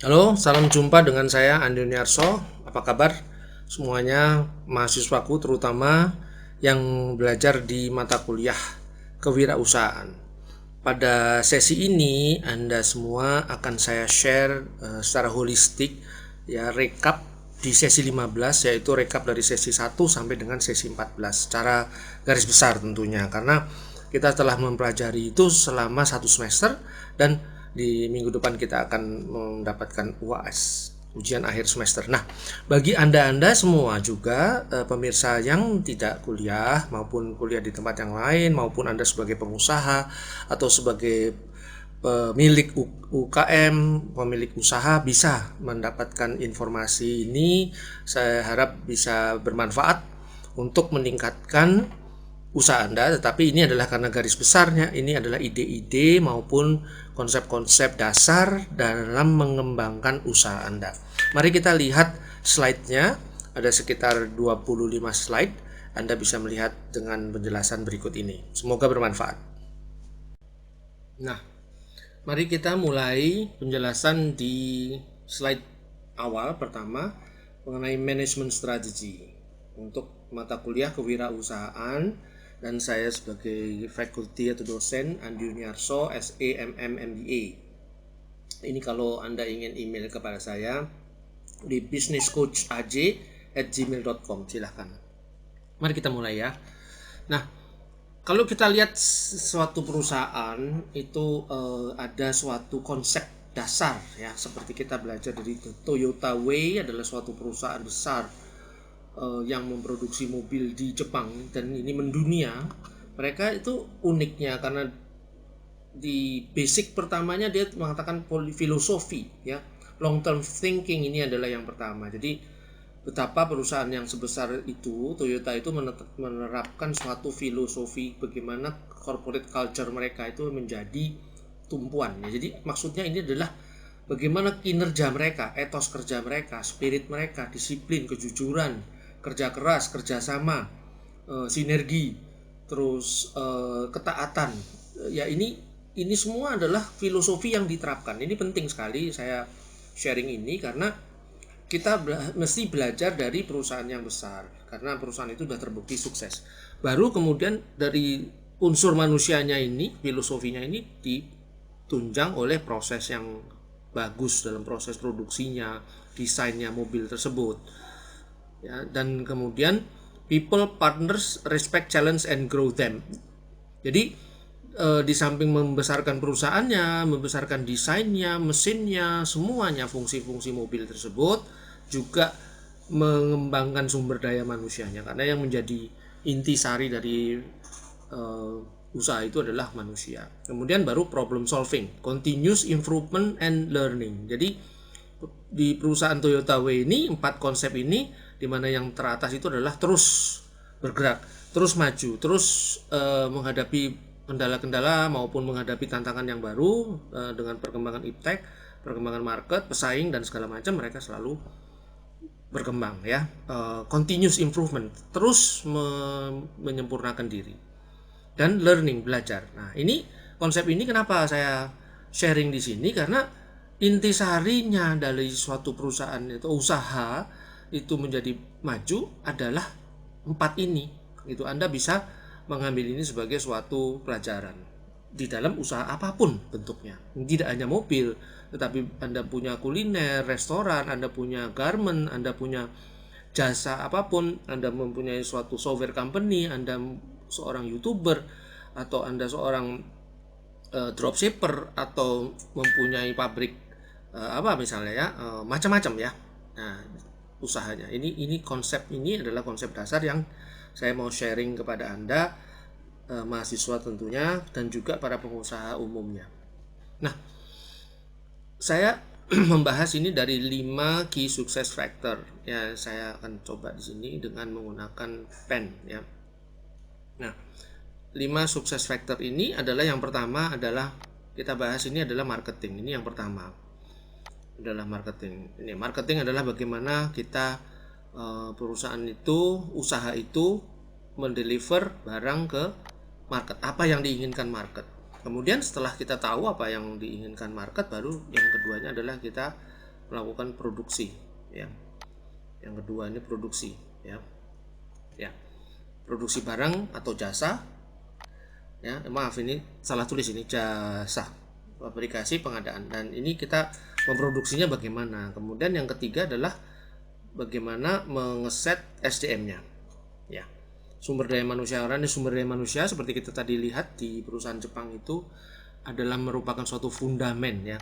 Halo, salam jumpa dengan saya Andi Uniarso. Apa kabar semuanya mahasiswaku terutama yang belajar di mata kuliah kewirausahaan. Pada sesi ini Anda semua akan saya share secara holistik ya rekap di sesi 15, yaitu rekap dari sesi 1 sampai dengan sesi 14 secara garis besar tentunya, karena kita telah mempelajari itu selama satu semester dan di minggu depan kita akan mendapatkan UAS, ujian akhir semester. Nah, bagi Anda-Anda semua juga pemirsa yang tidak kuliah maupun kuliah di tempat yang lain, maupun Anda sebagai pengusaha atau sebagai pemilik UKM, pemilik usaha bisa mendapatkan informasi ini. Saya harap bisa bermanfaat untuk meningkatkan usaha Anda, tetapi ini adalah karena garis besarnya ini adalah ide-ide maupun konsep-konsep dasar dalam mengembangkan usaha Anda. Mari kita lihat slide-nya, ada sekitar 25 slide. Anda bisa melihat dengan penjelasan berikut ini. Semoga bermanfaat. Nah, mari kita mulai penjelasan di slide awal pertama mengenai manajemen strategi untuk mata kuliah kewirausahaan, dan saya sebagai fakulti atau dosen Andi Uniarso SEMM MBA. Ini kalau Anda ingin email kepada saya di businesscoachaj@gmail.com, silahkan. Mari kita mulai ya. Nah, kalau kita lihat suatu perusahaan itu ada suatu konsep dasar ya, seperti kita belajar dari Toyota Way adalah suatu perusahaan besar yang memproduksi mobil di Jepang dan ini mendunia. Mereka itu uniknya karena di basic pertamanya dia mengatakan filosofi ya, long term thinking ini adalah yang pertama. Jadi betapa perusahaan yang sebesar itu, Toyota itu menerapkan suatu filosofi bagaimana corporate culture mereka itu menjadi tumpuan. Ya, jadi maksudnya ini adalah bagaimana kinerja mereka, etos kerja mereka, spirit mereka, disiplin, kejujuran, kerja keras, kerjasama, sinergi, terus ketaatan. Ya ini semua adalah filosofi yang diterapkan. Ini penting sekali saya sharing ini karena kita mesti belajar dari perusahaan yang besar karena perusahaan itu sudah terbukti sukses. Baru kemudian dari unsur manusianya ini, filosofinya ini ditunjang oleh proses yang bagus dalam proses produksinya, desainnya mobil tersebut. Ya, dan kemudian people, partners, respect, challenge, and grow them. Jadi di samping membesarkan perusahaannya, membesarkan desainnya, mesinnya, semuanya fungsi-fungsi mobil tersebut, juga mengembangkan sumber daya manusianya karena yang menjadi intisari dari usaha itu adalah manusia. Kemudian baru problem solving, continuous improvement and learning. Jadi di perusahaan Toyota Way ini 4 konsep ini, di mana yang teratas itu adalah terus bergerak, terus maju, terus menghadapi kendala-kendala maupun menghadapi tantangan yang baru dengan perkembangan iptek, perkembangan market, pesaing dan segala macam, mereka selalu berkembang ya. Continuous improvement, terus menyempurnakan diri. Dan learning, belajar. Nah, ini konsep ini kenapa saya sharing di sini karena intisarinya dari suatu perusahaan itu usaha itu menjadi maju adalah 4 ini. Itu Anda bisa mengambil ini sebagai suatu pelajaran di dalam usaha apapun bentuknya. Tidak hanya mobil, tetapi Anda punya kuliner, restoran, Anda punya garment, Anda punya jasa apapun, Anda mempunyai suatu software company, Anda seorang YouTuber, atau Anda seorang dropshipper, atau mempunyai pabrik apa misalnya ya, macam-macam ya. Nah, usahanya. Ini konsep ini adalah konsep dasar yang saya mau sharing kepada Anda mahasiswa tentunya dan juga para pengusaha umumnya. Nah, saya membahas ini dari 5 key success factor. Ya, saya akan coba di sini dengan menggunakan pen ya. Nah, 5 sukses factor ini adalah yang pertama adalah kita bahas ini adalah marketing. Ini yang pertama. Adalah marketing. Ini marketing adalah bagaimana kita perusahaan itu, usaha itu mendeliver barang ke market, apa yang diinginkan market. Kemudian setelah kita tahu apa yang diinginkan market, baru yang keduanya adalah kita melakukan produksi, ya. Yang kedua ini produksi, ya. Ya. Produksi barang atau jasa, ya. Maaf, ini salah tulis, ini jasa, aplikasi pengadaan. Dan ini kita memproduksinya bagaimana. Kemudian yang ketiga adalah bagaimana mengeset SDM-nya, ya. Sumber daya manusia. Karena sumber daya manusia seperti kita tadi lihat di perusahaan Jepang itu adalah merupakan suatu fundamen, ya.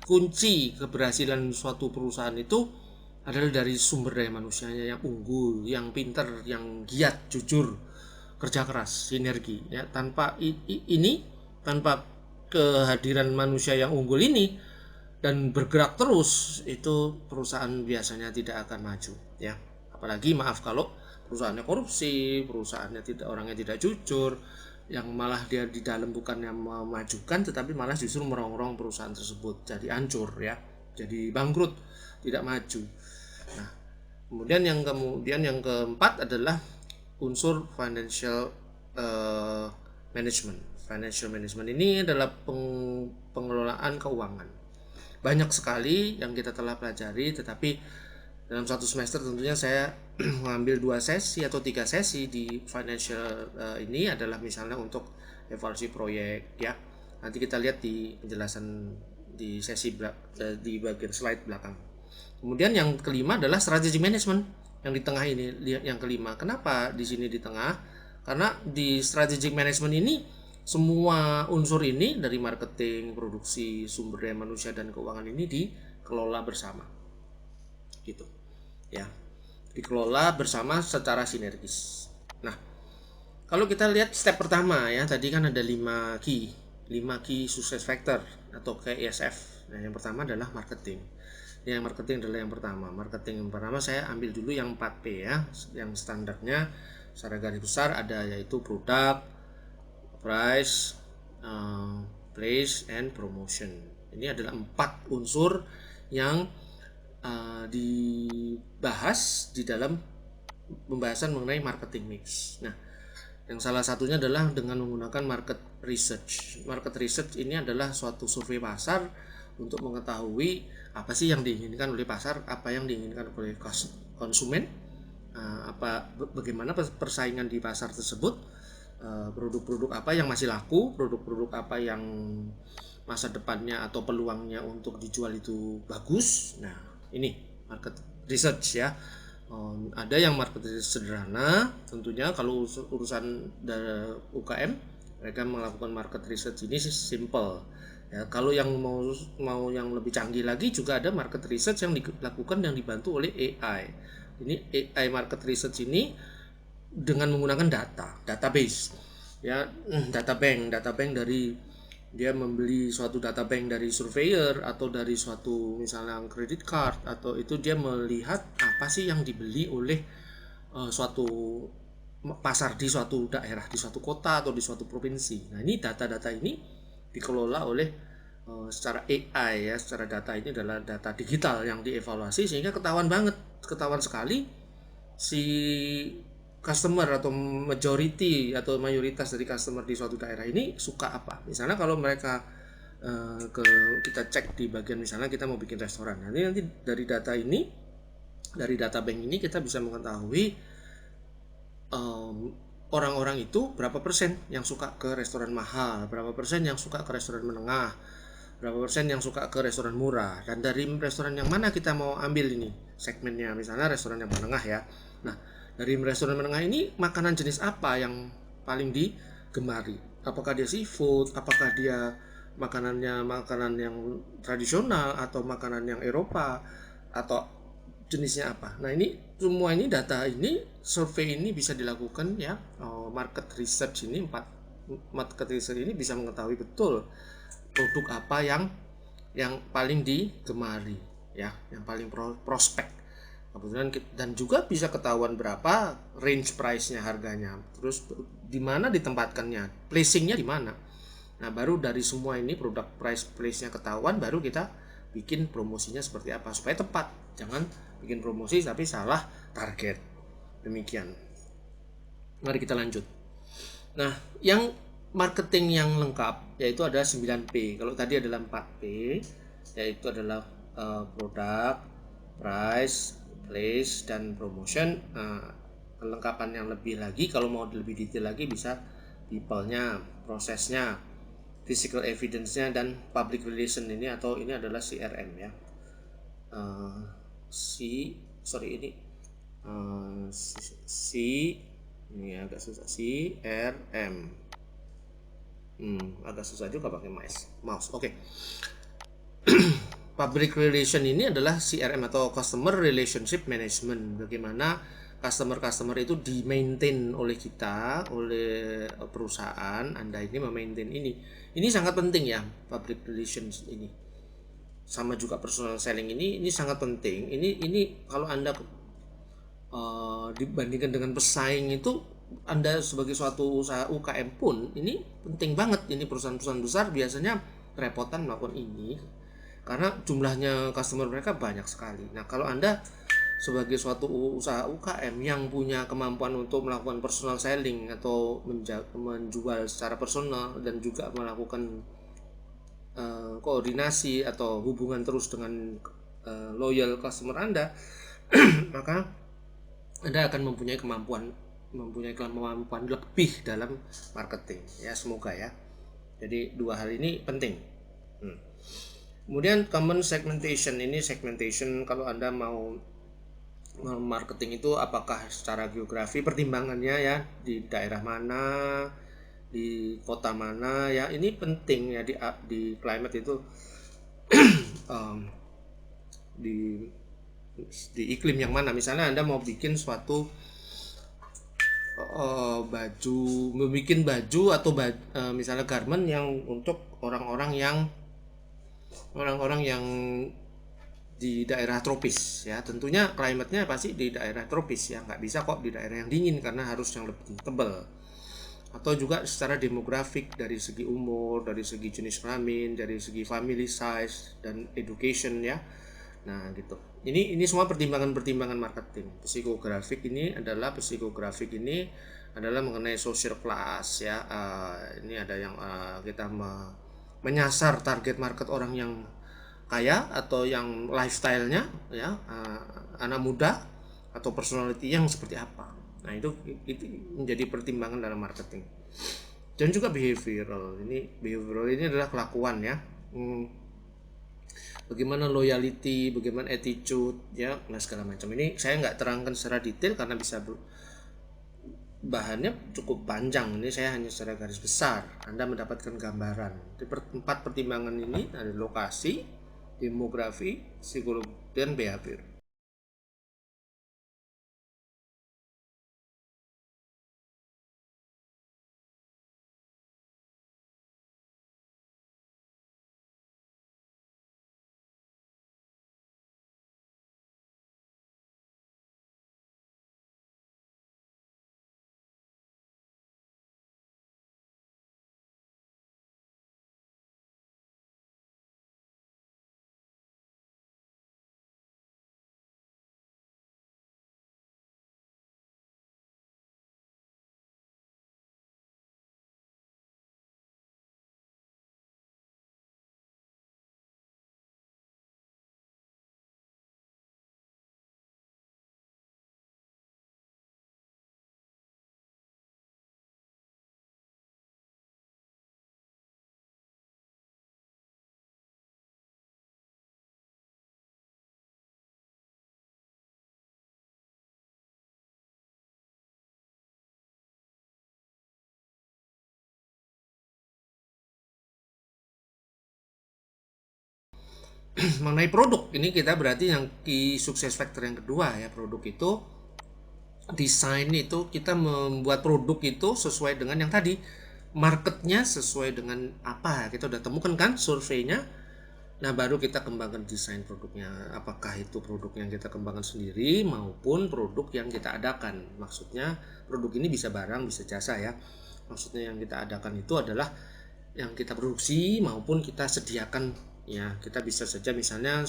Kunci keberhasilan suatu perusahaan itu adalah dari sumber daya manusianya yang unggul, yang pinter, yang giat, jujur, kerja keras, sinergi, ya. Tanpa tanpa kehadiran manusia yang unggul ini dan bergerak terus, itu perusahaan biasanya tidak akan maju, ya. Apalagi maaf kalau perusahaannya korupsi, perusahaannya orangnya tidak jujur, yang malah dia di dalam bukannya memajukan tetapi malah justru merongrong perusahaan tersebut jadi hancur, ya, jadi bangkrut, tidak maju. Nah, kemudian yang keempat adalah unsur financial management. Financial management ini adalah pengelolaan keuangan. Banyak sekali yang kita telah pelajari, tetapi dalam satu semester tentunya saya mengambil 2 sesi atau 3 sesi di financial ini adalah misalnya untuk evaluasi proyek, ya. Nanti kita lihat di penjelasan di sesi di bagian slide belakang. Kemudian yang kelima adalah strategic management yang di tengah ini. Yang kelima, kenapa di sini di tengah? Karena di strategic management ini semua unsur ini dari marketing, produksi, sumber daya manusia dan keuangan ini dikelola bersama, gitu, ya. Dikelola bersama secara sinergis. Nah, kalau kita lihat step pertama, ya, tadi kan ada 5 key success factor atau KSF. Nah, yang pertama adalah marketing. Yang marketing adalah yang pertama. Marketing yang pertama saya ambil dulu yang 4P, ya. Yang standarnya secara garis besar ada, yaitu produk, price, place, and promotion. Ini adalah 4 unsur yang dibahas di dalam pembahasan mengenai marketing mix. Nah, yang salah satunya adalah dengan menggunakan market research. Market research ini adalah suatu survei pasar untuk mengetahui apa sih yang diinginkan oleh pasar, apa yang diinginkan oleh konsumen, bagaimana persaingan di pasar tersebut, produk-produk apa yang masih laku, produk-produk apa yang masa depannya atau peluangnya untuk dijual itu bagus. Nah, ini market research, ya. Ada yang market research sederhana, tentunya kalau urusan UKM mereka melakukan market research ini simple, ya. Kalau yang mau yang lebih canggih lagi juga ada market research yang dilakukan yang dibantu oleh AI. Ini AI market research ini dengan menggunakan database, ya. Data bank dari dia membeli suatu data bank dari surveyor atau dari suatu misalnya credit card, atau itu dia melihat apa sih yang dibeli oleh suatu pasar di suatu daerah, di suatu kota atau di suatu provinsi. Nah, ini data-data ini dikelola oleh secara AI, ya. Secara data ini adalah data digital yang dievaluasi sehingga ketahuan sekali si customer atau mayoritas dari customer di suatu daerah ini suka apa. Misalnya kalau mereka kita cek di bagian misalnya kita mau bikin restoran. Nanti dari data bank ini kita bisa mengetahui orang-orang itu berapa persen yang suka ke restoran mahal, berapa persen yang suka ke restoran menengah, berapa persen yang suka ke restoran murah. Dan dari restoran yang mana kita mau ambil ini segmennya, misalnya restoran yang menengah, ya. Nah, dari restoran menengah ini makanan jenis apa yang paling digemari? Apakah dia seafood, apakah dia makanan yang tradisional, atau makanan yang Eropa, atau jenisnya apa? Nah, ini semua ini data ini, survei ini bisa dilakukan, ya. Market research ini bisa mengetahui betul produk apa yang paling digemari, ya, yang paling prospek. Kebetulan, dan juga bisa ketahuan berapa range price-nya, harganya, terus di mana ditempatkannya, placing-nya di mana. Nah, baru dari semua ini produk place-nya ketahuan, baru kita bikin promosinya seperti apa supaya tepat. Jangan bikin promosi tapi salah target. Demikian. Mari kita lanjut. Nah, yang marketing yang lengkap yaitu ada 9P. Kalau tadi adalah 4P, yaitu adalah produk, price, place, dan promotion. Kelengkapan yang lebih lagi, kalau mau lebih detail lagi, bisa people-nya, prosesnya, physical evidence-nya, dan public relation ini, atau ini adalah CRM ya. Ini C ini agak susah, CRM. Agak susah juga pakai mouse. Oke. Public relation ini adalah CRM atau Customer Relationship Management. Bagaimana customer itu di-maintain oleh kita, oleh perusahaan Anda ini memaintain ini. Ini sangat penting ya, public relations ini. Sama juga personal selling ini sangat penting. Ini kalau Anda dibandingkan dengan pesaing itu, Anda sebagai suatu usaha UKM pun ini penting banget. Ini perusahaan-perusahaan besar biasanya repotan melakukan ini karena jumlahnya customer mereka banyak sekali. Nah, kalau Anda sebagai suatu usaha UKM yang punya kemampuan untuk melakukan personal selling atau menjual secara personal dan juga melakukan koordinasi atau hubungan terus dengan loyal customer Anda, maka Anda akan mempunyai kemampuan lebih dalam marketing ya, semoga ya. Jadi dua hal ini penting. Kemudian common segmentation, ini segmentation kalau Anda mau marketing itu apakah secara geografi, pertimbangannya ya, di daerah mana, di kota mana ya, ini penting ya, di climate itu di iklim yang mana. Misalnya Anda mau bikin suatu membuat baju atau misalnya garment yang untuk orang-orang yang di daerah tropis ya, tentunya klimatnya pasti di daerah tropis ya, nggak bisa kok di daerah yang dingin karena harus yang lebih tebal. Atau juga secara demografik, dari segi umur, dari segi jenis kelamin, dari segi family size dan education ya. Nah gitu, ini semua pertimbangan marketing. Psikografik ini adalah mengenai social class ya. Ini ada yang kita menyasar target market orang yang kaya atau yang lifestyle-nya ya, anak muda atau personality yang seperti apa. Nah itu menjadi pertimbangan dalam marketing. Dan juga behavioral ini adalah kelakuan ya. Bagaimana loyalty, bagaimana attitude ya, nah segala macam. Ini saya nggak terangkan secara detail karena bahannya cukup panjang. Ini saya hanya secara garis besar, Anda mendapatkan gambaran. Empat pertimbangan ini ada lokasi, demografi, psikologi, dan behavior. Mengenai produk, ini kita berarti yang key success factor yang kedua ya, produk itu desain itu kita membuat produk itu sesuai dengan yang tadi, marketnya sesuai dengan apa kita udah temukan kan surveinya. Nah baru kita kembangkan desain produknya, apakah itu produk yang kita kembangkan sendiri maupun produk yang kita adakan. Maksudnya produk ini bisa barang bisa jasa ya, maksudnya yang kita adakan itu adalah yang kita produksi maupun kita sediakan ya. Kita bisa saja misalnya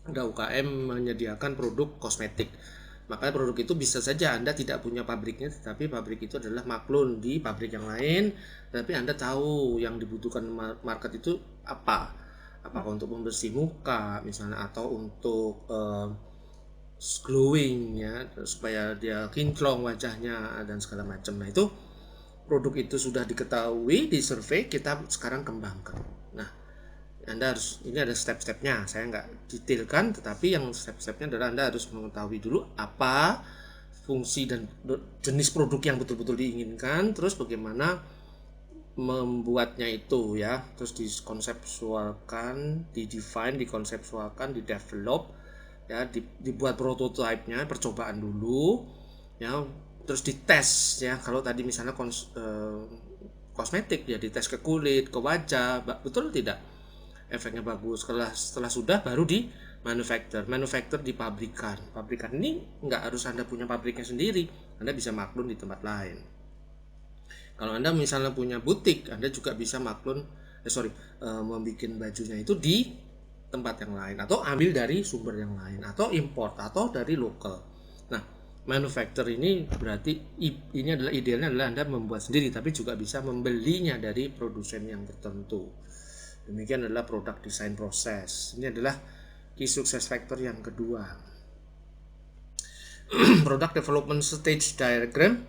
ada UKM menyediakan produk kosmetik, maka produk itu bisa saja Anda tidak punya pabriknya, tetapi pabrik itu adalah maklun di pabrik yang lain, tapi Anda tahu yang dibutuhkan market itu apa. apakah untuk pembersih muka misalnya atau untuk glowing ya, supaya dia kinclong wajahnya dan segala macam. Nah itu produk itu sudah diketahui di survei, kita sekarang kembangkan. Nah Anda harus, ini ada step-stepnya, saya nggak detailkan, tetapi yang step-stepnya adalah Anda harus mengetahui dulu apa fungsi dan jenis produk yang betul-betul diinginkan, terus bagaimana membuatnya itu ya, terus dikonseptualkan, dikonseptualkan, didevelop ya, dibuat prototipenya, percobaan dulu ya, terus dites ya. Kalau tadi misalnya kosmetik ya, dites ke kulit, ke wajah, betul tidak efeknya bagus. Setelah sudah baru di manufacture di pabrikan ini nggak harus Anda punya pabriknya sendiri, Anda bisa maklun di tempat lain. Kalau Anda misalnya punya butik, Anda juga bisa maklun membuat bajunya itu di tempat yang lain, atau ambil dari sumber yang lain, atau import, atau dari lokal. Nah, manufacture ini berarti ini adalah idealnya adalah Anda membuat sendiri, tapi juga bisa membelinya dari produsen yang tertentu. Demikian adalah product design process. Ini adalah key success factor yang kedua. Product development stage diagram,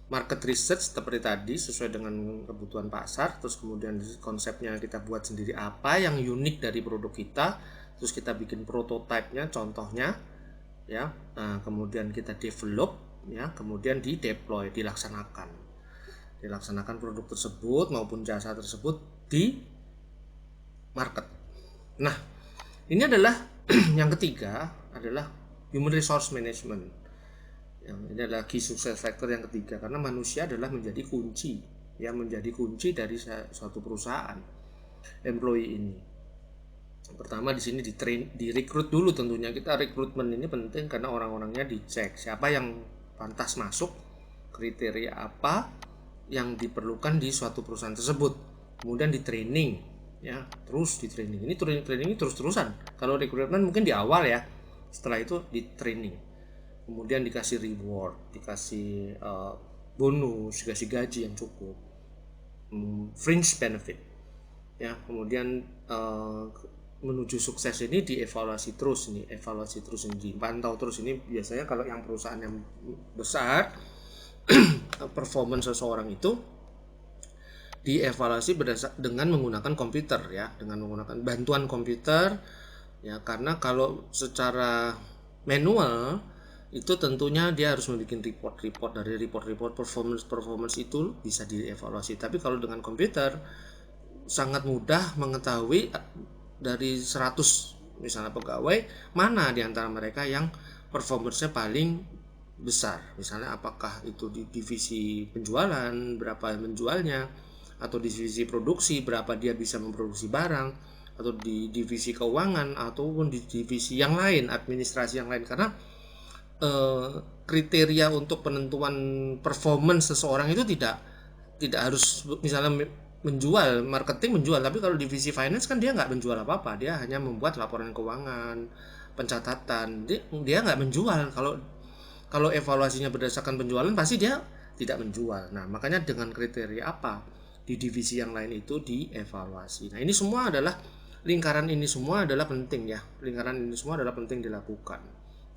market research seperti tadi sesuai dengan kebutuhan pasar, terus kemudian konsepnya kita buat sendiri apa yang unik dari produk kita, terus kita bikin prototipenya, contohnya ya, nah, kemudian kita develop ya, kemudian di deploy, dilaksanakan produk tersebut maupun jasa tersebut di market. Nah ini adalah yang ketiga adalah human resource management. Ini adalah key success factor yang ketiga, karena manusia adalah menjadi kunci dari suatu perusahaan. Employee ini pertama di sini direkrut dulu, tentunya kita rekrutmen ini penting karena orang-orangnya dicek siapa yang pantas masuk, kriteria apa yang diperlukan di suatu perusahaan tersebut, kemudian di training ya, terus di training ini terus-terusan. Kalau rekrutmen mungkin di awal ya, setelah itu di training, kemudian dikasih reward, dikasih bonus, dikasih gaji yang cukup, fringe benefit ya. Kemudian menuju sukses ini dievaluasi terus, dipantau terus. Ini biasanya kalau yang perusahaan yang besar performance seseorang itu dievaluasi dengan menggunakan komputer ya, dengan menggunakan bantuan komputer ya, karena kalau secara manual itu tentunya dia harus membuat report dari report performance itu bisa dievaluasi. Tapi kalau dengan komputer sangat mudah mengetahui dari 100 misalnya pegawai, mana di antara mereka yang performance-nya paling besar. Misalnya apakah itu di divisi penjualan, berapa menjualnya, atau di divisi produksi, berapa dia bisa memproduksi barang, atau di divisi keuangan, ataupun di divisi yang lain, administrasi yang lain. Karena kriteria untuk penentuan performance seseorang itu tidak harus misalnya menjual, marketing menjual, tapi kalau divisi finance kan dia nggak menjual apa-apa, dia hanya membuat laporan keuangan, pencatatan, dia nggak menjual. Kalau evaluasinya berdasarkan penjualan pasti dia tidak menjual. Nah makanya dengan kriteria apa di divisi yang lain itu dievaluasi. Nah ini semua adalah lingkaran ini semua adalah penting ya, penting dilakukan.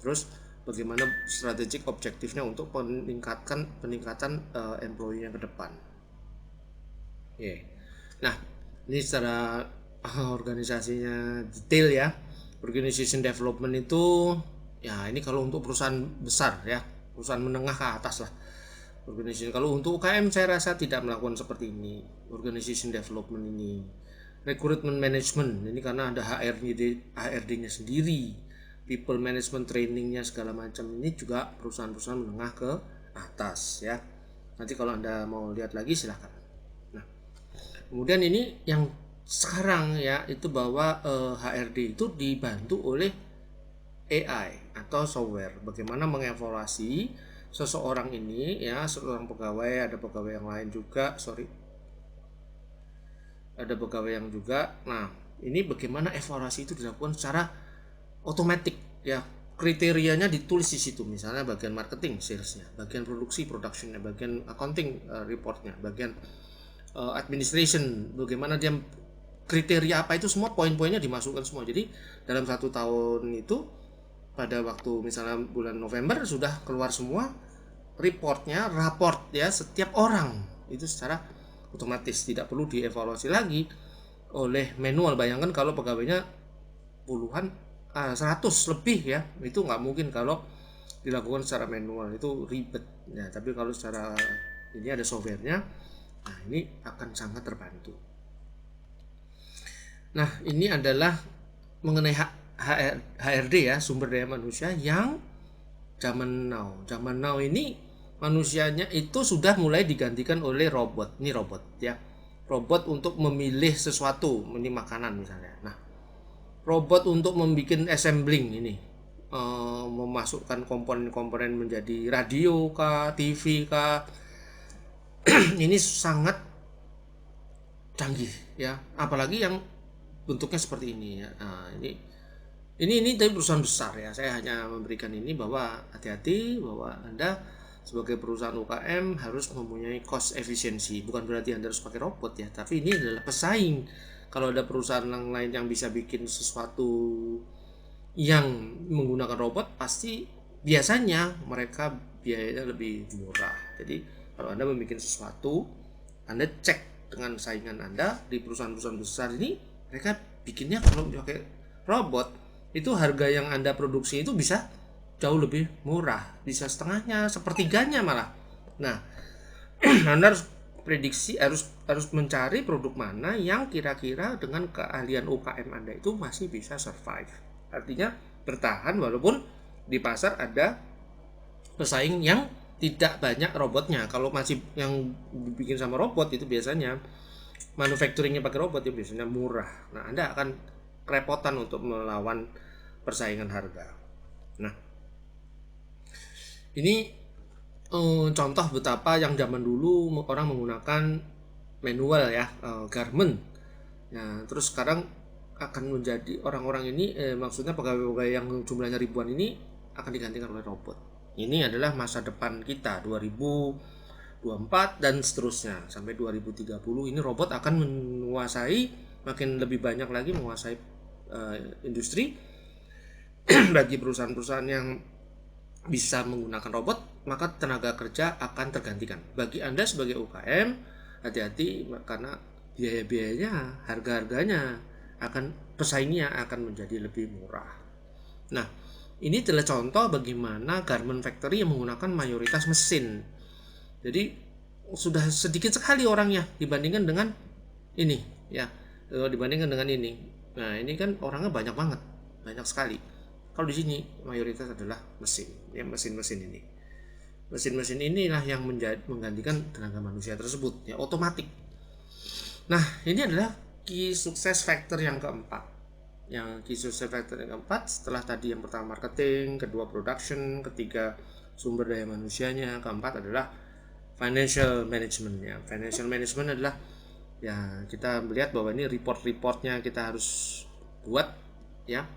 Terus bagaimana strategik objektifnya untuk peningkatan employee yang ke depan. Nah ini secara organisasinya detail ya. Organization development itu ya, ini kalau untuk perusahaan besar ya, perusahaan menengah ke atas lah. Organization, kalau untuk UKM saya rasa tidak melakukan seperti ini. Organization development ini, recruitment management ini karena ada HRD-nya sendiri, people management trainingnya segala macam, ini juga perusahaan-perusahaan menengah ke atas ya. Nanti kalau Anda mau lihat lagi silahkan. Nah kemudian ini yang sekarang ya, itu bahwa HRD itu dibantu oleh AI atau software. Bagaimana mengevaluasi seseorang ini ya, seorang pegawai, ada pegawai yang lain juga, ada pegawai yang juga. Nah ini bagaimana evaluasi itu dilakukan secara otomatis ya, kriterianya ditulis di situ, misalnya bagian marketing salesnya, bagian produksi productionnya, bagian accounting reportnya, bagian administration bagaimana dia kriteria apa itu semua poin-poinnya dimasukkan semua. Jadi dalam 1 tahun itu pada waktu misalnya bulan November sudah keluar semua raport ya setiap orang itu secara otomatis, tidak perlu dievaluasi lagi oleh manual. Bayangkan kalau pegawainya puluhan 100 lebih ya, itu nggak mungkin kalau dilakukan secara manual, itu ribet ya. Tapi kalau secara ini ada softwarenya, nah ini akan sangat terbantu. Nah ini adalah mengenai HRD ya, sumber daya manusia yang zaman now ini manusianya itu sudah mulai digantikan oleh robot. Ini robot ya, robot untuk memilih sesuatu, ini makanan misalnya. Nah robot untuk membuat assembling ini, memasukkan komponen-komponen menjadi radio kah, TV kah, ini sangat canggih ya, apalagi yang bentuknya seperti ini ya. Nah, ini dari perusahaan besar ya. Saya hanya memberikan ini bahwa hati-hati, bahwa Anda sebagai perusahaan UKM harus mempunyai cost efisiensi. Bukan berarti Anda harus pakai robot ya, tapi ini adalah pesaing. Kalau ada perusahaan yang lain yang bisa bikin sesuatu yang menggunakan robot, pasti biasanya mereka biayanya lebih murah. Jadi kalau Anda membuat sesuatu, Anda cek dengan saingan Anda di perusahaan-perusahaan besar ini, mereka bikinnya kalau pakai robot itu harga yang Anda produksi itu bisa jauh lebih murah, bisa setengahnya, sepertiganya malah. Nah, Anda harus prediksi, harus mencari produk mana yang kira-kira dengan keahlian UKM Anda itu masih bisa survive. Artinya bertahan walaupun di pasar ada pesaing yang tidak banyak robotnya. Kalau masih yang dibikin sama robot itu biasanya manufacturingnya pakai robot itu biasanya murah. Nah, Anda akan kerepotan untuk melawan persaingan harga. Nah, ini contoh betapa yang zaman dulu orang menggunakan manual ya, garment. Nah, terus sekarang akan menjadi orang-orang ini, maksudnya pegawai-pegawai yang jumlahnya ribuan ini akan digantikan oleh robot. Ini adalah masa depan kita 2024 dan seterusnya sampai 2030. Ini robot akan menguasai, makin lebih banyak lagi menguasai industri. Bagi perusahaan-perusahaan yang bisa menggunakan robot, maka tenaga kerja akan tergantikan. Bagi Anda sebagai UKM, hati-hati karena biaya-biayanya, harga-harganya akan, pesaingnya akan menjadi lebih murah. Nah, ini adalah contoh bagaimana garment factory yang menggunakan mayoritas mesin. Jadi sudah sedikit sekali orangnya dibandingkan dengan ini ya, dibandingkan dengan ini. Nah, ini kan orangnya banyak banget, banyak sekali. Kalau di sini mayoritas adalah mesin, ya mesin-mesin ini. Mesin-mesin inilah yang menggantikan tenaga manusia tersebut, ya otomatis. Nah, ini adalah key success factor yang keempat. Yang key success factor yang keempat, setelah tadi yang pertama marketing, kedua production, ketiga sumber daya manusianya, keempat adalah financial management-nya. Financial management adalah ya kita melihat bahwa ini report-reportnya kita harus buat ya.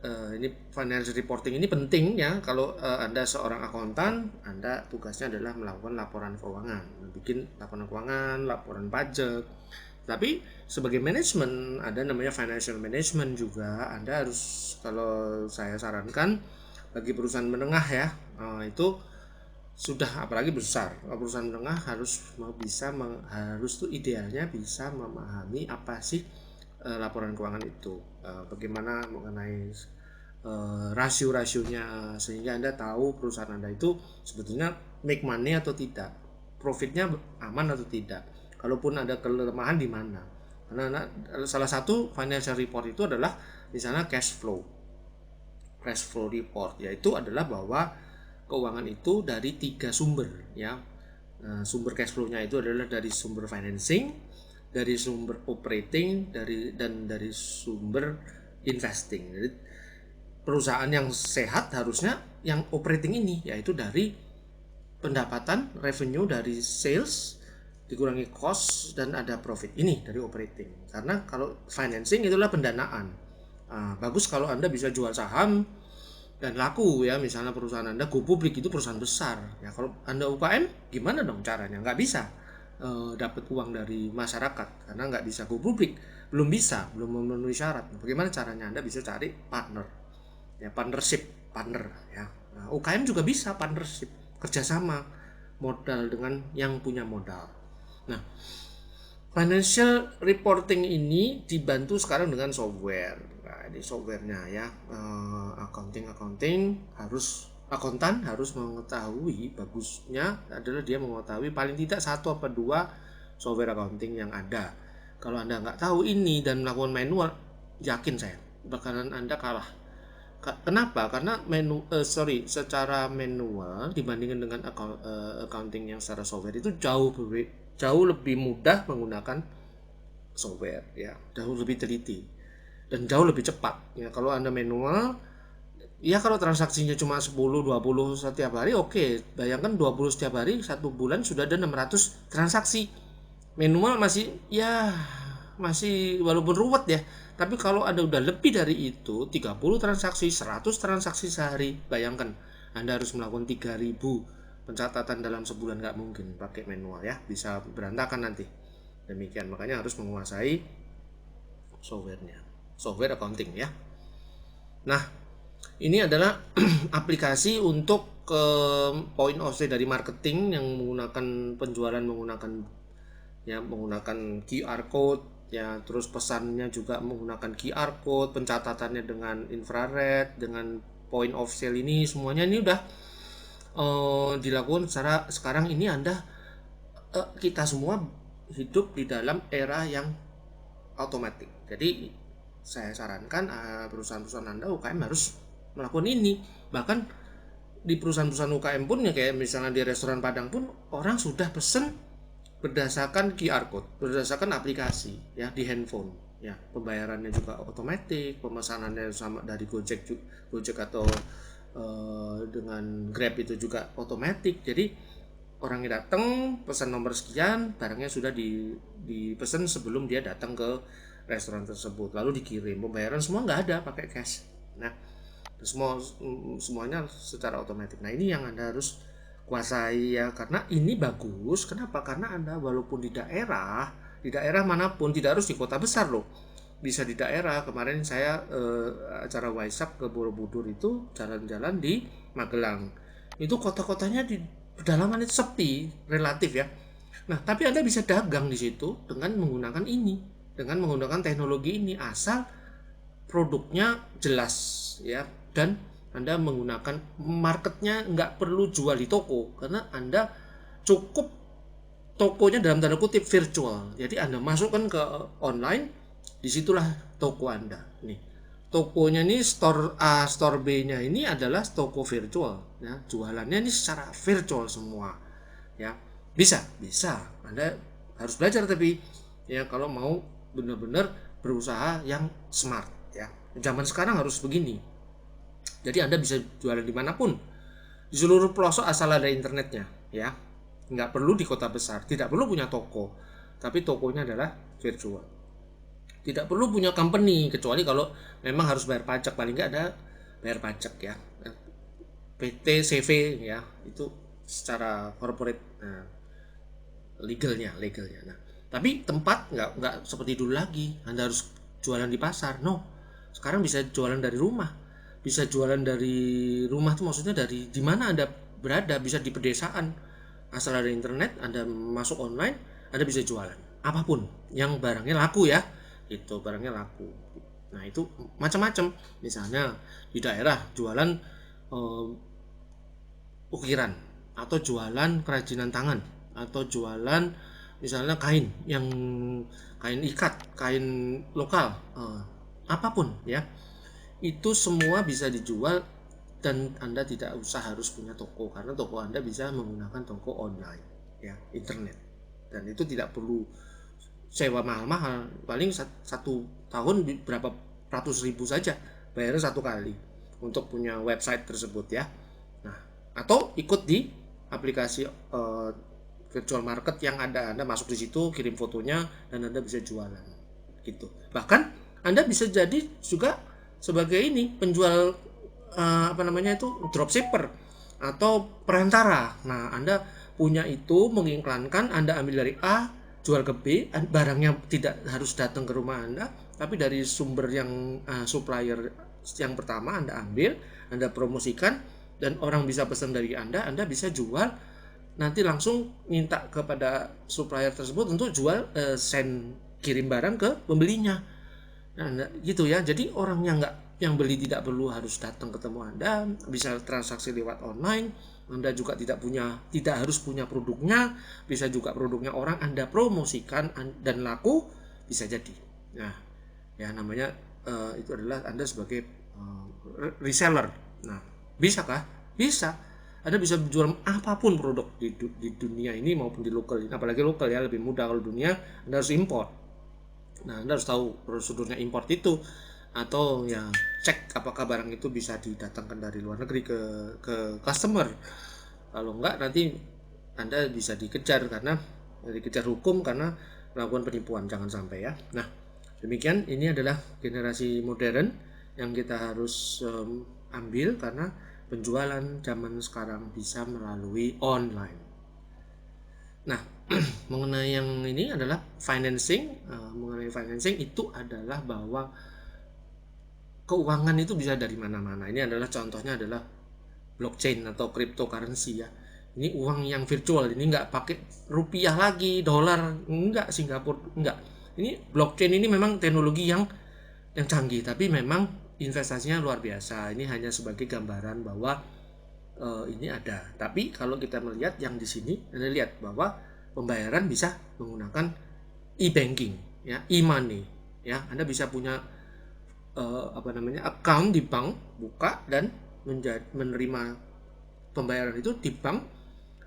Ini financial reporting ini penting ya. Kalau Anda seorang akuntan, Anda tugasnya adalah melakukan laporan keuangan, bikin laporan keuangan, laporan pajak. Tapi sebagai manajemen ada namanya financial management juga. Anda harus, kalau saya sarankan bagi perusahaan menengah ya, itu sudah, apalagi besar, perusahaan menengah harus tuh idealnya bisa memahami apa sih laporan keuangan itu, bagaimana mengenai rasio-rasionya, sehingga Anda tahu perusahaan Anda itu sebetulnya make money atau tidak, profitnya aman atau tidak, kalaupun ada kelemahan di mana. Karena salah satu financial report itu adalah misalnya cash flow report, yaitu adalah bahwa keuangan itu dari 3 sumber ya. Sumber cash flow-nya itu adalah dari sumber financing, dari sumber operating, dan dari sumber investing. Jadi perusahaan yang sehat harusnya yang operating ini, yaitu dari pendapatan, revenue dari sales dikurangi cost dan ada profit, ini dari operating. Karena kalau financing itulah pendanaan. Bagus kalau Anda bisa jual saham dan laku ya, misalnya perusahaan Anda go public, itu perusahaan besar ya. Kalau Anda UKM gimana dong caranya? Nggak bisa. dapat uang dari masyarakat karena nggak bisa go publik, belum memenuhi syarat. Bagaimana caranya? Anda bisa cari partner, ya partnership, partner ya. Nah, UKM juga bisa partnership, kerjasama modal dengan yang punya modal. Nah, financial reporting ini dibantu sekarang dengan software. Nah, ini softwarenya ya, akuntan harus mengetahui, bagusnya adalah dia mengetahui paling tidak satu atau dua software accounting yang ada. Kalau Anda nggak tahu ini dan melakukan manual, yakin saya bakalan Anda kalah. Kenapa? Karena secara manual dibandingkan dengan accounting yang secara software itu jauh lebih mudah menggunakan software ya, jauh lebih teliti dan jauh lebih cepat ya. Kalau Anda manual ya, kalau transaksinya cuma 10-20 setiap hari, oke. Bayangkan 20 setiap hari, satu bulan sudah ada 600 transaksi. Manual masih walaupun ruwet ya, tapi kalau Anda udah lebih dari itu, 30 transaksi, 100 transaksi sehari, bayangkan Anda harus melakukan 3000 pencatatan dalam sebulan, nggak mungkin pakai manual ya, bisa berantakan nanti. Demikian, makanya harus menguasai softwarenya, software accounting ya. Nah, ini adalah aplikasi untuk point of sale dari marketing yang menggunakan penjualan menggunakan QR code ya, terus pesannya juga menggunakan QR code, pencatatannya dengan infrared, dengan point of sale, ini semuanya ini udah dilakukan secara sekarang ini. Kita semua hidup di dalam era yang otomatis. Jadi saya sarankan perusahaan-perusahaan Anda UKM harus melakukan ini. Bahkan di perusahaan-perusahaan UKM pun ya, kayak misalnya di restoran Padang pun orang sudah pesen berdasarkan QR code, berdasarkan aplikasi ya di handphone ya. Pembayarannya juga otomatis, pemesanannya sama dari Gojek atau dengan Grab itu juga otomatis. Jadi orangnya datang pesan nomor sekian, barangnya sudah dipesan sebelum dia datang ke restoran tersebut, lalu dikirim. Pembayaran semua nggak ada pakai cash. Nah, semuanya secara otomatis. Nah, ini yang Anda harus kuasai ya, karena ini bagus. Kenapa? Karena Anda walaupun di daerah manapun, tidak harus di kota besar loh, bisa di daerah. Kemarin saya acara Waisak ke Borobudur itu jalan-jalan di Magelang, itu kota-kotanya di pedalaman itu sepi relatif ya. Nah, tapi Anda bisa dagang di situ dengan menggunakan teknologi ini, asal produknya jelas ya, dan Anda menggunakan marketnya, nggak perlu jual di toko karena Anda cukup tokonya dalam tanda kutip virtual. Jadi Anda masukkan ke online, disitulah toko Anda. Nih, tokonya ini store A, store B-nya ini adalah toko virtual ya, jualannya ini secara virtual semua ya. Bisa Anda harus belajar, tapi ya kalau mau benar-benar berusaha yang smart ya. Zaman sekarang harus begini. Jadi Anda bisa jualan dimanapun, di seluruh pelosok, asal ada internetnya ya. Nggak perlu di kota besar, tidak perlu punya toko, tapi tokonya adalah virtual. Tidak perlu punya company, kecuali kalau memang harus bayar pajak, paling nggak ada bayar pajak ya, PT, CV ya, itu secara corporate. Nah, legalnya. Nah, tapi tempat nggak seperti dulu lagi. Anda harus jualan di pasar. No, sekarang bisa jualan dari rumah. Bisa jualan dari rumah tuh maksudnya dari di mana Anda berada, bisa di pedesaan. Asal ada internet, Anda masuk online, Anda bisa jualan apapun yang barangnya laku ya. Itu barangnya laku. Nah, itu macam-macam. Misalnya di daerah jualan ukiran, atau jualan kerajinan tangan, atau jualan misalnya kain ikat, kain lokal, apapun ya, itu semua bisa dijual. Dan Anda tidak usah harus punya toko, karena toko Anda bisa menggunakan toko online ya, internet. Dan itu tidak perlu sewa mahal-mahal, paling satu tahun berapa ratus ribu saja bayarnya satu kali untuk punya website tersebut ya. Nah, atau ikut di aplikasi virtual market yang ada, Anda masuk di situ, kirim fotonya, dan Anda bisa jualan gitu. Bahkan Anda bisa jadi juga sebagai ini penjual dropshipper atau perantara. Nah, Anda punya itu mengiklankan Anda ambil dari A, jual ke B, barangnya tidak harus datang ke rumah Anda, tapi dari sumber yang supplier yang pertama Anda ambil, Anda promosikan, dan orang bisa pesan dari Anda bisa jual, nanti langsung minta kepada supplier tersebut untuk jual, send kirim barang ke pembelinya. Nah, gitu ya. Jadi orang yang beli tidak perlu harus datang ketemu Anda, bisa transaksi lewat online. Anda juga tidak harus punya produknya, bisa juga produknya orang Anda promosikan dan laku, bisa jadi. Nah, ya namanya itu adalah Anda sebagai reseller. Nah, bisakah? Bisa. Anda bisa jual apapun produk di dunia ini maupun di lokal. Apalagi lokal ya, lebih mudah. Kalau dunia Anda harus import. Nah, Anda harus tahu prosedurnya import itu, atau ya cek apakah barang itu bisa didatangkan dari luar negeri ke customer. Kalau enggak, nanti Anda bisa dikejar hukum karena melakukan penipuan, jangan sampai ya. Nah, demikian, ini adalah generasi modern yang kita harus ambil karena penjualan zaman sekarang bisa melalui online. Nah, mengenai yang ini adalah mengenai financing itu adalah bahwa keuangan itu bisa dari mana-mana. Ini adalah contohnya adalah blockchain atau cryptocurrency ya. Ini uang yang virtual, ini nggak pakai rupiah lagi, dolar, enggak, Singapura, enggak. Ini blockchain ini memang teknologi yang canggih, tapi memang investasinya luar biasa. Ini hanya sebagai gambaran bahwa ini ada. Tapi kalau kita melihat yang di sini, Anda lihat bahwa pembayaran bisa menggunakan e-banking, ya, e-money, ya. Anda bisa punya account di bank, buka dan menerima pembayaran itu di bank.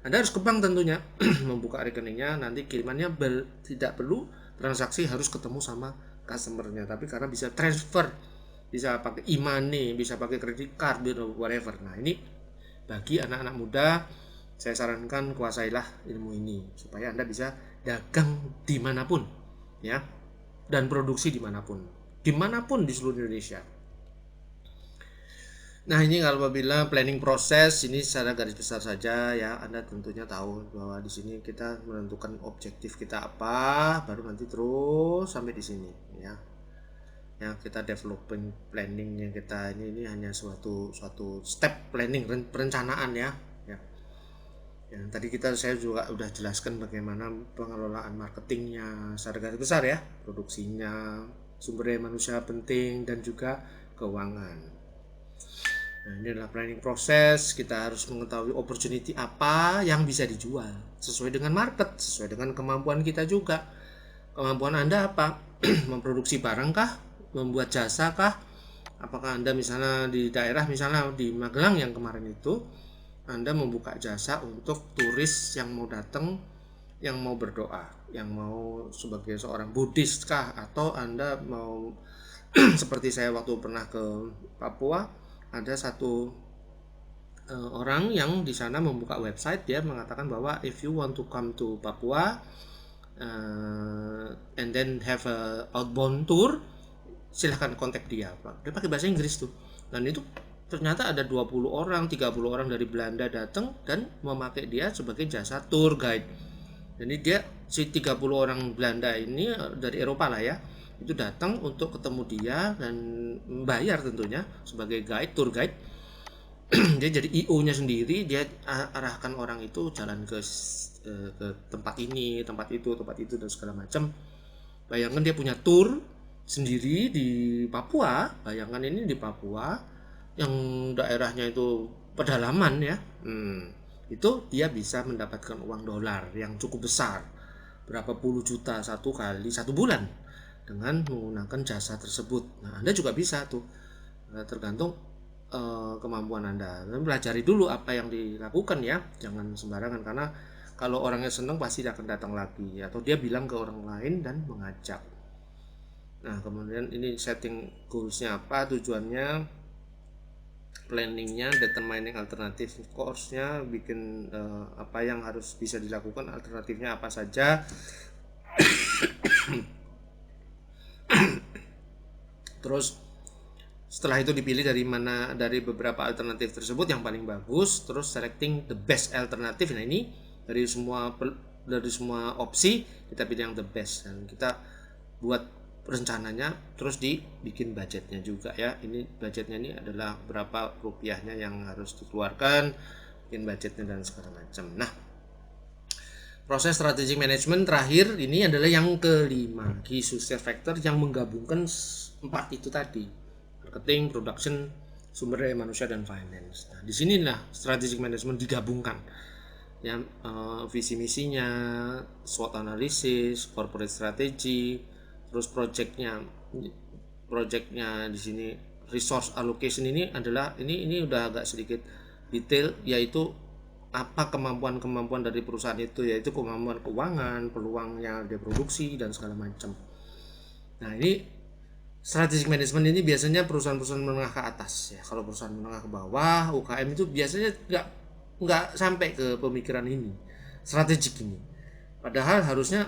Anda harus ke bank tentunya, membuka rekeningnya, nanti kirimannya tidak perlu transaksi harus ketemu sama customernya, tapi karena bisa transfer, bisa pakai e-money, bisa pakai credit card, whatever. Nah, ini bagi anak-anak muda, saya sarankan kuasailah ilmu ini supaya Anda bisa dagang dimanapun, ya, dan produksi dimanapun di seluruh Indonesia. Nah, ini kalau apabila planning proses ini secara garis besar saja ya, Anda tentunya tahu bahwa di sini kita menentukan objektif kita apa, baru nanti terus sampai di sini ya. Ya, kita developing planning yang kita ini hanya suatu step planning, perencanaan ya. Ya, tadi saya juga udah jelaskan bagaimana pengelolaan marketingnya secara garis besar ya, produksinya, sumber daya manusia penting, dan juga keuangan. Nah, ini adalah planning proses. Kita harus mengetahui opportunity apa yang bisa dijual sesuai dengan market, sesuai dengan kemampuan kita juga. Kemampuan Anda apa? Memproduksi barang kah? Membuat jasa kah? Apakah Anda misalnya di daerah, misalnya di Magelang yang kemarin itu, Anda membuka jasa untuk turis yang mau datang, yang mau berdoa, yang mau sebagai seorang Buddhis kah? Atau Anda mau seperti saya waktu pernah ke Papua, ada satu orang yang di sana membuka website, dia mengatakan bahwa if you want to come to Papua and then have a outbound tour, silahkan kontak dia. Dia pakai bahasa Inggris tuh, dan itu ternyata ada 20 orang 30 orang dari Belanda datang dan memakai dia sebagai jasa tour guide. Jadi dia si 30 orang Belanda ini dari Eropa lah ya, itu datang untuk ketemu dia dan membayar tentunya sebagai guide, tour guide. Dia jadi IO-nya sendiri, dia arahkan orang itu jalan ke tempat ini, tempat itu dan segala macam. Bayangkan dia punya tour sendiri di Papua, bayangkan ini di Papua yang daerahnya itu pedalaman ya. Itu dia bisa mendapatkan uang dolar yang cukup besar, berapa puluh juta satu kali satu bulan dengan menggunakan jasa tersebut. Nah, Anda juga bisa tuh, tergantung kemampuan Anda. Dan pelajari dulu apa yang dilakukan ya, jangan sembarangan, karena kalau orangnya senang pasti akan datang lagi, atau dia bilang ke orang lain dan mengajak. Nah, kemudian ini setting goalsnya apa, tujuannya, planningnya, determining alternatif course-nya, bikin apa yang harus bisa dilakukan, alternatifnya apa saja. Terus setelah itu dipilih dari beberapa alternatif tersebut yang paling bagus, terus selecting the best alternative. Nah, ini dari semua opsi kita pilih yang the best, dan kita buat rencananya, terus dibikin budgetnya juga ya. Ini budgetnya ini adalah berapa rupiahnya yang harus dikeluarkan, bikin budgetnya dan segala macam. Nah, proses strategic management terakhir ini adalah yang kelima, key success factor, yang menggabungkan empat itu tadi: marketing, production, sumber daya manusia, dan finance. Nah, di sinilah strategic management digabungkan ya, visi misinya, SWOT analysis, corporate strategy, terus projectnya di sini resource allocation. Ini adalah ini udah agak sedikit detail, yaitu apa kemampuan dari perusahaan itu, yaitu kemampuan keuangan, peluangnya dia produksi dan segala macam. Nah, ini strategic management ini biasanya perusahaan-perusahaan menengah ke atas ya. Kalau perusahaan menengah ke bawah, UKM itu biasanya nggak sampai ke pemikiran ini, strategik ini. Padahal harusnya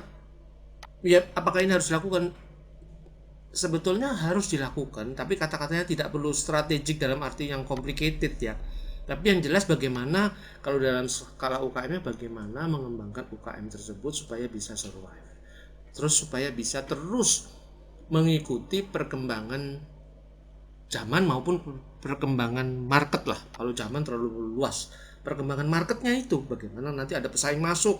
ya, apakah ini harus dilakukan? Sebetulnya harus dilakukan, tapi kata-katanya tidak perlu strategik dalam arti yang complicated ya. Tapi yang jelas bagaimana kalau dalam skala UKM-nya, bagaimana mengembangkan UKM tersebut supaya bisa survive, terus supaya bisa terus mengikuti perkembangan zaman maupun perkembangan market lah. Kalau zaman terlalu luas, perkembangan marketnya itu bagaimana, nanti ada pesaing masuk,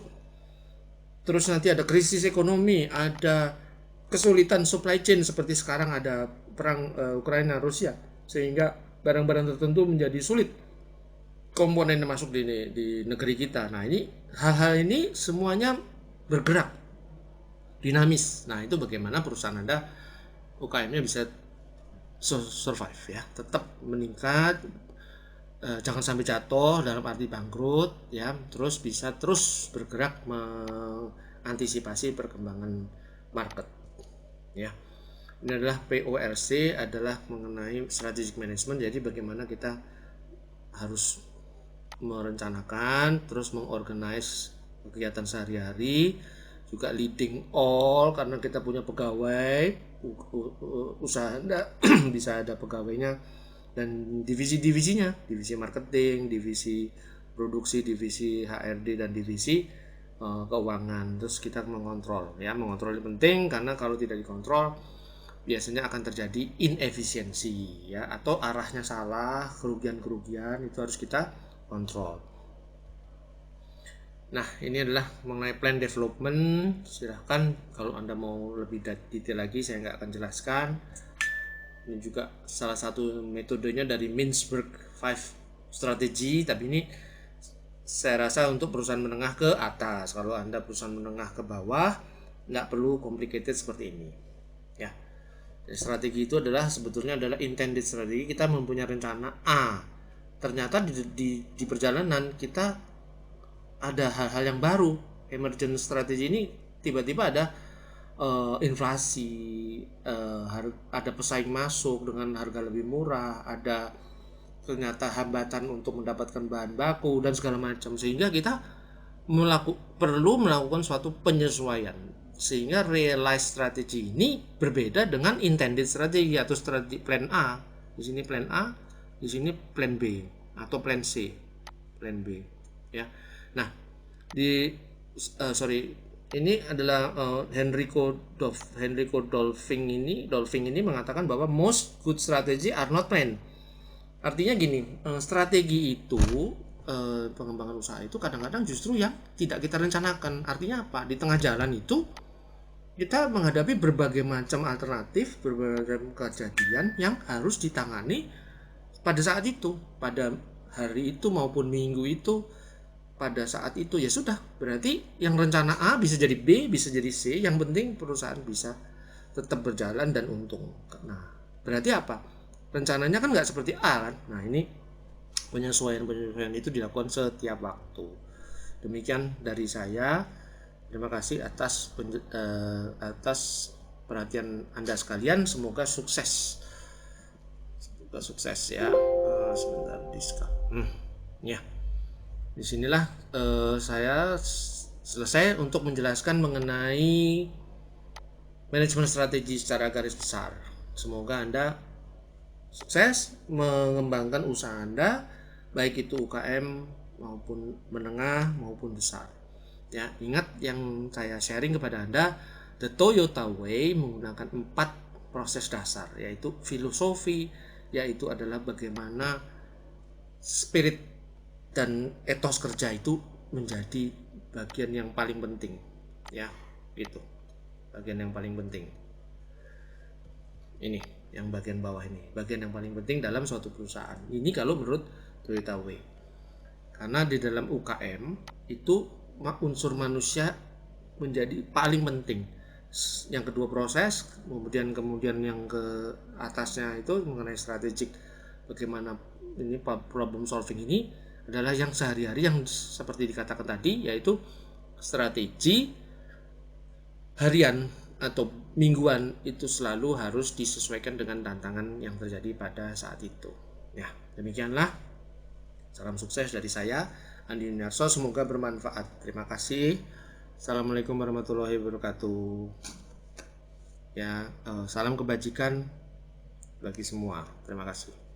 terus nanti ada krisis ekonomi, ada kesulitan supply chain seperti sekarang ada perang Ukraina Rusia, sehingga barang-barang tertentu menjadi sulit komponen yang masuk di negeri kita. Nah, ini hal-hal ini semuanya bergerak dinamis. Nah, itu bagaimana perusahaan Anda, UKM-nya bisa survive ya, tetap meningkat, jangan sampai jatuh dalam arti bangkrut ya, terus bisa terus bergerak mengantisipasi perkembangan market ya. Ini adalah PORC, adalah mengenai strategic management. Jadi bagaimana kita harus merencanakan, terus mengorganize kegiatan sehari-hari, juga leading all, karena kita punya pegawai, usaha Anda bisa ada pegawainya dan divisi-divisinya, divisi marketing, divisi produksi, divisi HRD, dan divisi keuangan. Terus kita mengontrol ya, mengontrol ini penting karena kalau tidak dikontrol biasanya akan terjadi inefisiensi ya, atau arahnya salah, kerugian-kerugian itu harus kita kontrol. Nah, ini adalah mengenai plan development. Silahkan kalau Anda mau lebih detail lagi, saya nggak akan jelaskan. Ini juga salah satu metodenya dari Mintzberg 5 Strategy, tapi ini saya rasa untuk perusahaan menengah ke atas. Kalau Anda perusahaan menengah ke bawah, nggak perlu complicated seperti ini ya. Strategi itu adalah sebetulnya adalah intended strategi. Kita mempunyai rencana A, ternyata di perjalanan kita ada hal-hal yang baru, emergent strategi ini, tiba-tiba ada inflasi, ada pesaing masuk dengan harga lebih murah, ada ternyata hambatan untuk mendapatkan bahan baku dan segala macam, sehingga kita perlu melakukan suatu penyesuaian, sehingga realized strategi ini berbeda dengan intended strategi atau strategi plan A. Di sini plan A, di sini plan B atau plan C, plan B ya. Nah, ini adalah Henrico Dolphin ini mengatakan bahwa most good strategy are not planned. Artinya gini, strategi itu, pengembangan usaha itu kadang-kadang justru yang tidak kita rencanakan. Artinya apa? Di tengah jalan itu kita menghadapi berbagai macam alternatif, berbagai kejadian yang harus ditangani pada saat itu, pada hari itu maupun minggu itu, pada saat itu. Ya sudah, berarti yang rencana A bisa jadi B, bisa jadi C, yang penting perusahaan bisa tetap berjalan dan untung. Nah, berarti apa? Rencananya kan nggak seperti A kan. Nah, ini penyesuaian itu dilakukan setiap waktu. Demikian dari saya. Terima kasih atas perhatian Anda sekalian. Semoga sukses. Semoga sukses ya. Sebentar diskon. Ya. Disinilah saya selesai untuk menjelaskan mengenai manajemen strategi secara garis besar. Semoga Anda sukses mengembangkan usaha Anda, baik itu UKM maupun menengah maupun besar. Ya, ingat yang saya sharing kepada Anda, The Toyota Way menggunakan 4 proses dasar, yaitu filosofi, yaitu adalah bagaimana spirit dan etos kerja itu menjadi bagian yang paling penting. Ya, itu. Bagian yang paling penting. Ini, yang bagian bawah ini. Bagian yang paling penting dalam suatu perusahaan. Ini kalau menurut Toyota Way. Karena di dalam UKM itu unsur manusia menjadi paling penting. Yang kedua proses, kemudian yang ke atasnya itu mengenai strategik, bagaimana ini problem solving ini adalah yang sehari-hari yang seperti dikatakan tadi, yaitu strategi harian atau mingguan itu selalu harus disesuaikan dengan tantangan yang terjadi pada saat itu. Ya, demikianlah. Salam sukses dari saya, Andi Yunarso. Semoga bermanfaat. Terima kasih. Assalamualaikum warahmatullahi wabarakatuh. Ya, salam kebajikan bagi semua. Terima kasih.